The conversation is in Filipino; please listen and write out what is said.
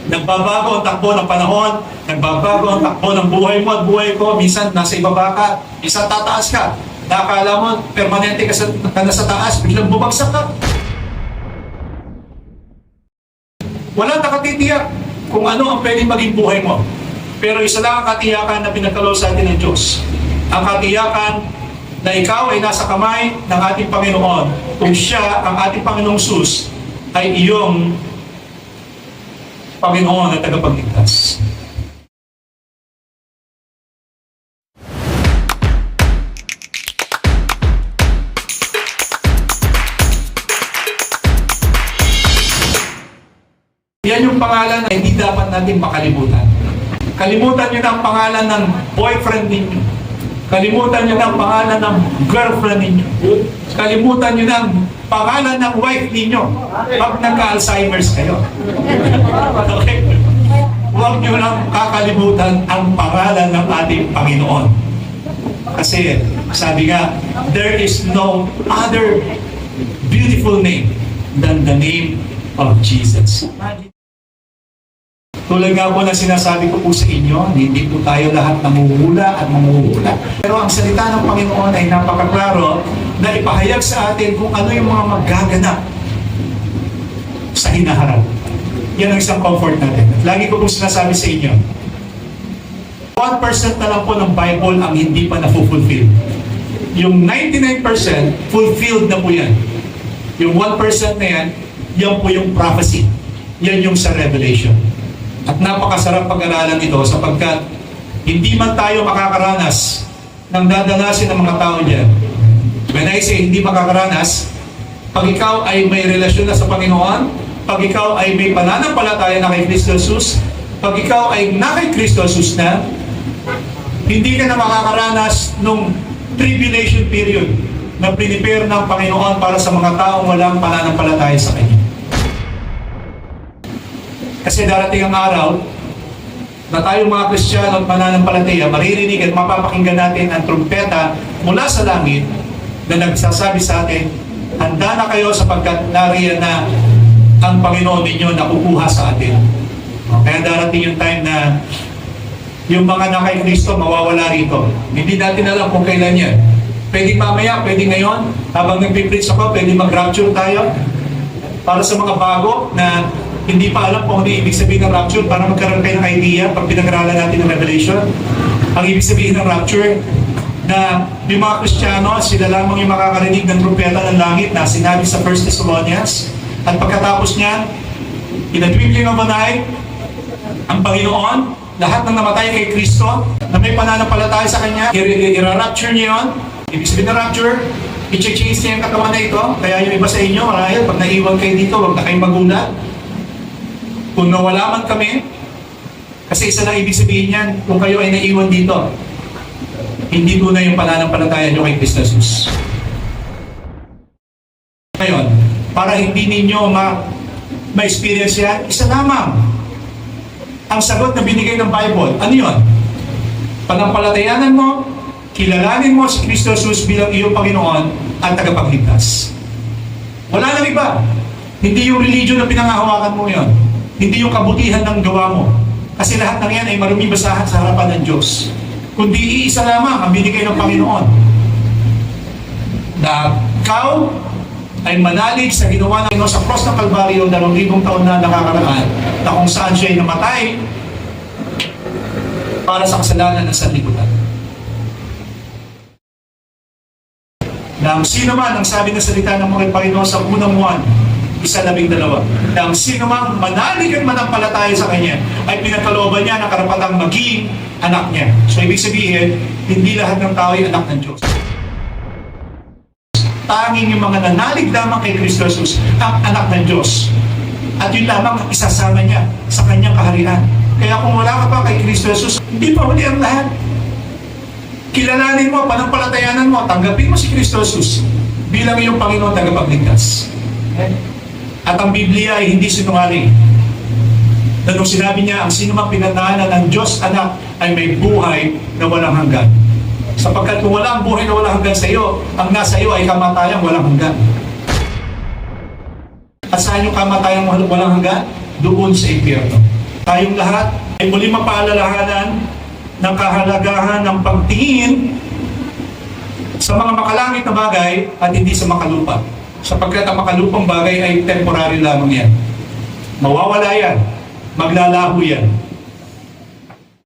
Nagbabago ang takbo ng panahon, nagbabago ang takbo ng buhay mo at buhay ko. Minsan nasa ibaba ka, minsan tataas ka. Nakakala mo, permanente ka na sa taas, biglang bumagsak ka. Wala nakatitiyak kung ano ang pwedeng maging buhay mo. Pero isa lang ang katiyakan na pinagkaloob sa atin ng Diyos. Ang katiyakan na ikaw ay nasa kamay ng ating Panginoon. Kung siya, ang ating Panginoong Sus, ay iyong Panginoon at tagapagligtas. Yan yung pangalan na hindi dapat natin makalimutan. Kalimutan nyo na ang pangalan ng boyfriend ninyo. Kalimutan nyo na ang pangalan ng girlfriend ninyo. Kalimutan nyo na ang pangalan ng wife ninyo pag nagka-Alzheimer's kayo. Okay? Huwag nyo lang kakalimutan ang pangalan ng ating Panginoon. Kasi sabi nga, there is no other beautiful name than the name of Jesus. Tulad nga po na sinasabi ko po sa inyo, hindi po tayo lahat namumula at mamumula. Pero ang salita ng Panginoon ay napakaklaro na ipahayag sa atin kung ano yung mga magaganap sa hinaharap. Yan ang isang comfort natin. At lagi ko po sinasabi sa inyo, 1% na lang po ng Bible ang hindi pa na-fulfill. Yung 99% fulfilled na po yan. Yung 1% na yan, yan po yung prophecy. Yan yung sa Revelation. At napakasarap pag-aralan ito sapagkat hindi man tayo makakaranas ng dadanasin ng mga tao dyan. When I say hindi makakaranas, pag ikaw ay may relasyon na sa Panginoon, pag ikaw ay may pananampalataya na kay Kristo Jesus, pag ikaw ay na kay Kristo Jesus na, hindi ka na makakaranas nung tribulation period na prepare ng Panginoon para sa mga taong walang pananampalataya sa Kanya. Kasi darating ang araw na tayong mga Kristiyano at mananampalataya, maririnig at mapapakinggan natin ang trumpeta mula sa langit na nagsasabi sa atin, handa na kayo sapagkat nariyan na ang Panginoon ninyo na kukuha sa atin. Kaya darating yung time na yung mga na kay Kristo mawawala rito. Hindi natin alam kung kailan yan. Pwede mamaya, pwede ngayon, habang nagpipreach ako, pwede mag-rapture tayo. Para sa mga bago na hindi pa alam kung ano ibig sabihin ng rapture, para magkaroon kayo ng idea pag pinag-aralan natin ng Revelation. Ang ibig sabihin ng rapture, na yung mga Kristiyano, sila lamang yung makakarinig ng trumpeta ng langit na sinabi sa 1 Thessalonians. At pagkatapos niyan, in a twinkling of an eye, ang Panginoon, lahat ng namatay kay Kristo, na may pananampalataya sa Kanya, i-rapture niya yun. Ibig sabihin ng rapture, i-change niya yung katawan na ito. Kaya yung iba sa inyo, marahil, pag naiwan kayo dito, huwag na kayong magulat. Kung nawala man kami, kasi isa lang ibig sabihin niyan, kung kayo ay naiwan dito, hindi po na yung pananampalataya nyo kay Kristo Jesus. Ngayon, para hindi ninyo ma-experience yan, isa lamang ang sagot na binigay ng Bible. Ano yun? Panampalatayanan mo, kilalanin mo si Kristo Jesus bilang iyong Panginoon at tagapagligtas. Wala nang iba. Hindi yung religion na pinangahawakan mo yun. Hindi yung kabutihan ng gawa mo. Kasi lahat ng yan ay marumi basahan sa harapan ng Diyos. Kundi iisa lamang ang binigay ng Panginoon. Na ikaw ay manalig sa ginawa ng Panginoon sa cross ng Kalbaryo 2,000 taon na nakakaraan, na kung saan siya ay namatay para sa kasalanan ng sanlibutan. Na ang sino man, ang sabi ng salita ng mga Panginoon sa unang Juan 1:12, na ang sino mang manalig at manampalataya sa Kanya ay pinagkalooban niya ng karapatang maging anak niya. So ibig sabihin, hindi lahat ng tao ay anak ng Diyos. Tanging yung mga nanalig lamang kay Kristo Jesus ang anak ng Diyos. At yun lamang ang isasama niya sa Kanyang kaharian. Kaya kung wala ka pa kay Kristo Jesus, hindi pa huli ang lahat. Kilalanin mo, panampalatayanan mo, tanggapin mo si Kristo Jesus bilang iyong Panginoon tagapagligtas. At ang Biblia ay hindi sinungaling. Na nung sinabi niya, ang sino mang pinangalan ng Diyos anak ay may buhay na walang hanggan. Sapagkat kung wala ang buhay na walang hanggan sa iyo, ang nasa iyo ay kamatayang walang hanggan. At saan yung kamatayang walang hanggan? Doon sa impyerno. tayong lahat ay muli mapaalalahanan ng kahalagahan ng pagtingin sa mga makalangit na bagay at hindi sa makalupa. Sapagkat ang makalupang bagay ay temporary lamang yan. Mawawala yan. Maglalaho yan.